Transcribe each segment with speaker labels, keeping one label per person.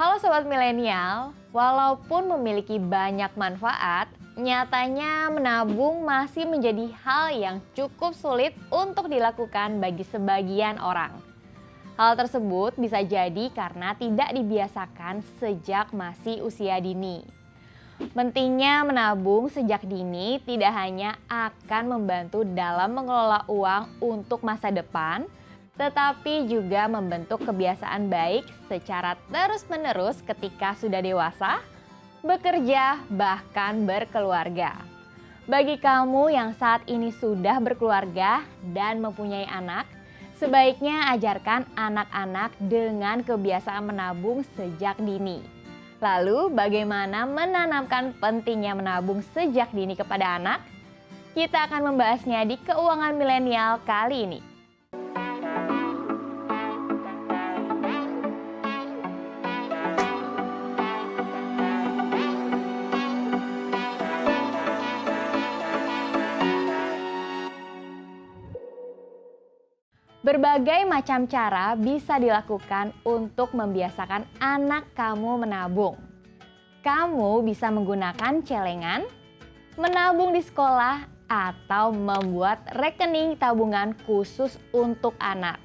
Speaker 1: Halo Sobat Milenial, walaupun memiliki banyak manfaat, nyatanya menabung masih menjadi hal yang cukup sulit untuk dilakukan bagi sebagian orang. Hal tersebut bisa jadi karena tidak dibiasakan sejak masih usia dini. Pentingnya menabung sejak dini tidak hanya akan membantu dalam mengelola uang untuk masa depan, tetapi juga membentuk kebiasaan baik secara terus-menerus ketika sudah dewasa, bekerja, bahkan berkeluarga. Bagi kamu yang saat ini sudah berkeluarga dan mempunyai anak, sebaiknya ajarkan anak-anak dengan kebiasaan menabung sejak dini. Lalu, bagaimana menanamkan pentingnya menabung sejak dini kepada anak? Kita akan membahasnya di Keuangan Milenial kali ini. Berbagai macam cara bisa dilakukan untuk membiasakan anak kamu menabung. Kamu bisa menggunakan celengan, menabung di sekolah, atau membuat rekening tabungan khusus untuk anak.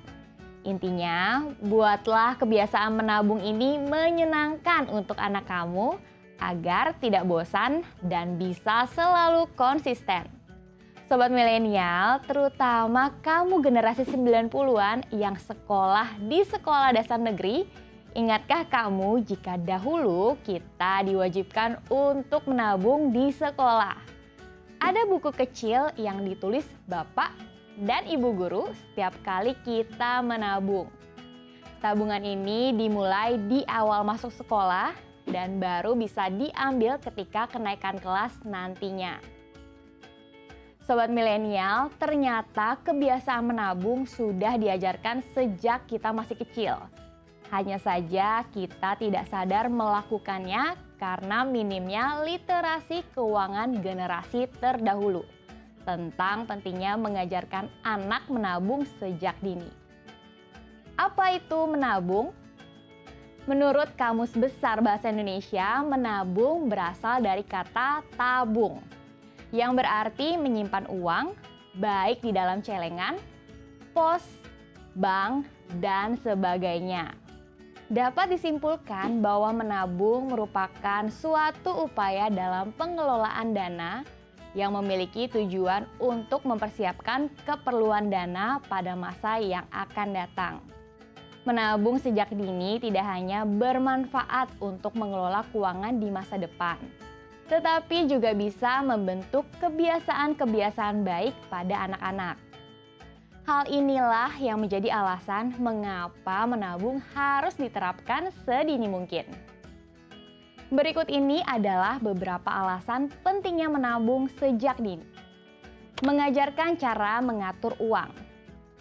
Speaker 1: Intinya, buatlah kebiasaan menabung ini menyenangkan untuk anak kamu agar tidak bosan dan bisa selalu konsisten. Sobat Milenial, terutama kamu generasi 90-an yang sekolah di sekolah dasar negeri, ingatkah kamu jika dahulu kita diwajibkan untuk menabung di sekolah? Ada buku kecil yang ditulis Bapak dan Ibu Guru setiap kali kita menabung. Tabungan ini dimulai di awal masuk sekolah dan baru bisa diambil ketika kenaikan kelas nantinya. Sobat Milenial, ternyata kebiasaan menabung sudah diajarkan sejak kita masih kecil. Hanya saja kita tidak sadar melakukannya karena minimnya literasi keuangan generasi terdahulu. Tentang pentingnya mengajarkan anak menabung sejak dini. Apa itu menabung? Menurut Kamus Besar Bahasa Indonesia, menabung berasal dari kata tabung, yang berarti menyimpan uang, baik di dalam celengan, pos, bank, dan sebagainya. Dapat disimpulkan bahwa menabung merupakan suatu upaya dalam pengelolaan dana yang memiliki tujuan untuk mempersiapkan keperluan dana pada masa yang akan datang. Menabung sejak dini tidak hanya bermanfaat untuk mengelola keuangan di masa depan, tetapi juga bisa membentuk kebiasaan-kebiasaan baik pada anak-anak. Hal inilah yang menjadi alasan mengapa menabung harus diterapkan sedini mungkin. Berikut ini adalah beberapa alasan pentingnya menabung sejak dini. Mengajarkan cara mengatur uang.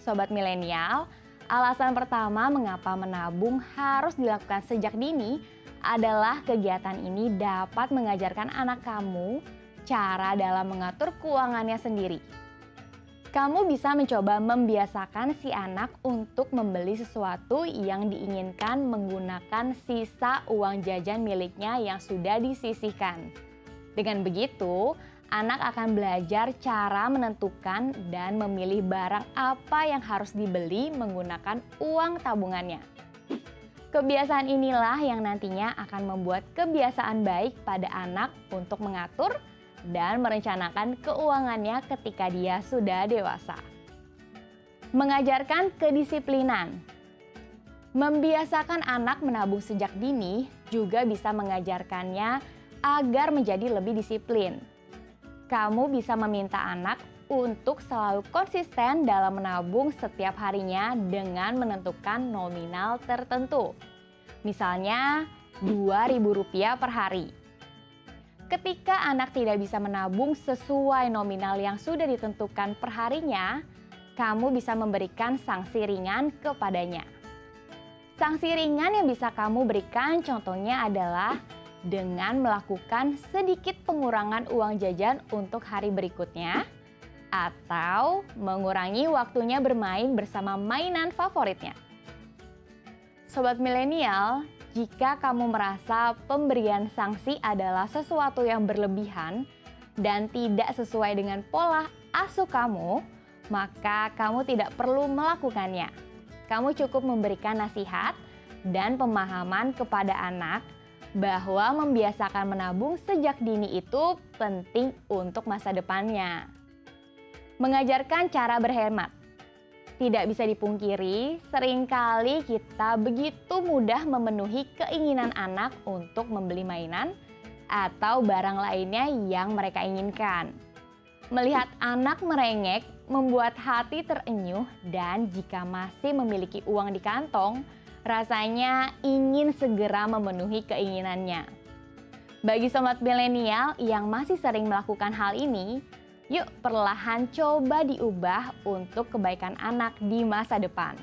Speaker 1: Sobat Milenial, alasan pertama mengapa menabung harus dilakukan sejak dini adalah kegiatan ini dapat mengajarkan anak kamu cara dalam mengatur keuangannya sendiri. Kamu bisa mencoba membiasakan si anak untuk membeli sesuatu yang diinginkan menggunakan sisa uang jajan miliknya yang sudah disisihkan. Dengan begitu, anak akan belajar cara menentukan dan memilih barang apa yang harus dibeli menggunakan uang tabungannya. Kebiasaan inilah yang nantinya akan membuat kebiasaan baik pada anak untuk mengatur dan merencanakan keuangannya ketika dia sudah dewasa. Mengajarkan kedisiplinan. Membiasakan anak menabung sejak dini juga bisa mengajarkannya agar menjadi lebih disiplin. Kamu bisa meminta anak untuk selalu konsisten dalam menabung setiap harinya dengan menentukan nominal tertentu. Misalnya Rp2.000 per hari. Ketika anak tidak bisa menabung sesuai nominal yang sudah ditentukan per harinya, kamu bisa memberikan sanksi ringan kepadanya. Sanksi ringan yang bisa kamu berikan contohnya adalah dengan melakukan sedikit pengurangan uang jajan untuk hari berikutnya, atau mengurangi waktunya bermain bersama mainan favoritnya. Sobat Milenial, jika kamu merasa pemberian sanksi adalah sesuatu yang berlebihan dan tidak sesuai dengan pola asuh kamu, maka kamu tidak perlu melakukannya. Kamu cukup memberikan nasihat dan pemahaman kepada anak bahwa membiasakan menabung sejak dini itu penting untuk masa depannya. Mengajarkan cara berhemat. Tidak bisa dipungkiri, seringkali kita begitu mudah memenuhi keinginan anak untuk membeli mainan atau barang lainnya yang mereka inginkan. Melihat anak merengek membuat hati terenyuh, dan jika masih memiliki uang di kantong, rasanya ingin segera memenuhi keinginannya. Bagi sobat milenial yang masih sering melakukan hal ini, yuk perlahan coba diubah untuk kebaikan anak di masa depan.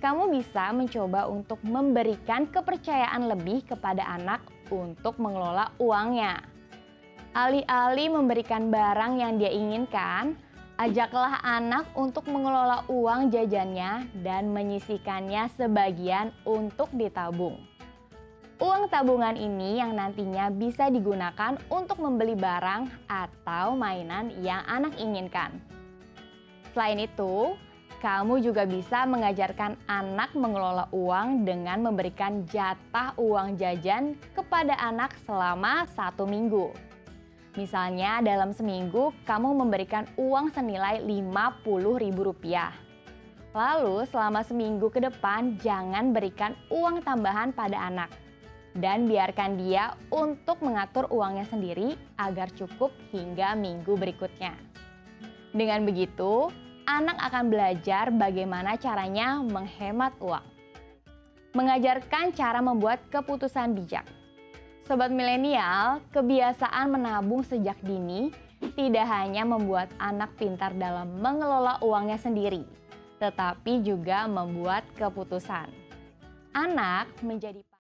Speaker 1: Kamu bisa mencoba untuk memberikan kepercayaan lebih kepada anak untuk mengelola uangnya. Alih-alih memberikan barang yang dia inginkan, ajaklah anak untuk mengelola uang jajannya dan menyisihkannya sebagian untuk ditabung. Uang tabungan ini yang nantinya bisa digunakan untuk membeli barang atau mainan yang anak inginkan. Selain itu, kamu juga bisa mengajarkan anak mengelola uang dengan memberikan jatah uang jajan kepada anak selama 1 minggu. Misalnya dalam seminggu kamu memberikan uang senilai Rp50.000. Lalu selama seminggu ke depan jangan berikan uang tambahan pada anak. Dan biarkan dia untuk mengatur uangnya sendiri agar cukup hingga minggu berikutnya. Dengan begitu, anak akan belajar bagaimana caranya menghemat uang. Mengajarkan cara membuat keputusan bijak. Sobat milenial, kebiasaan menabung sejak dini tidak hanya membuat anak pintar dalam mengelola uangnya sendiri, tetapi juga membuat keputusan. Anak menjadi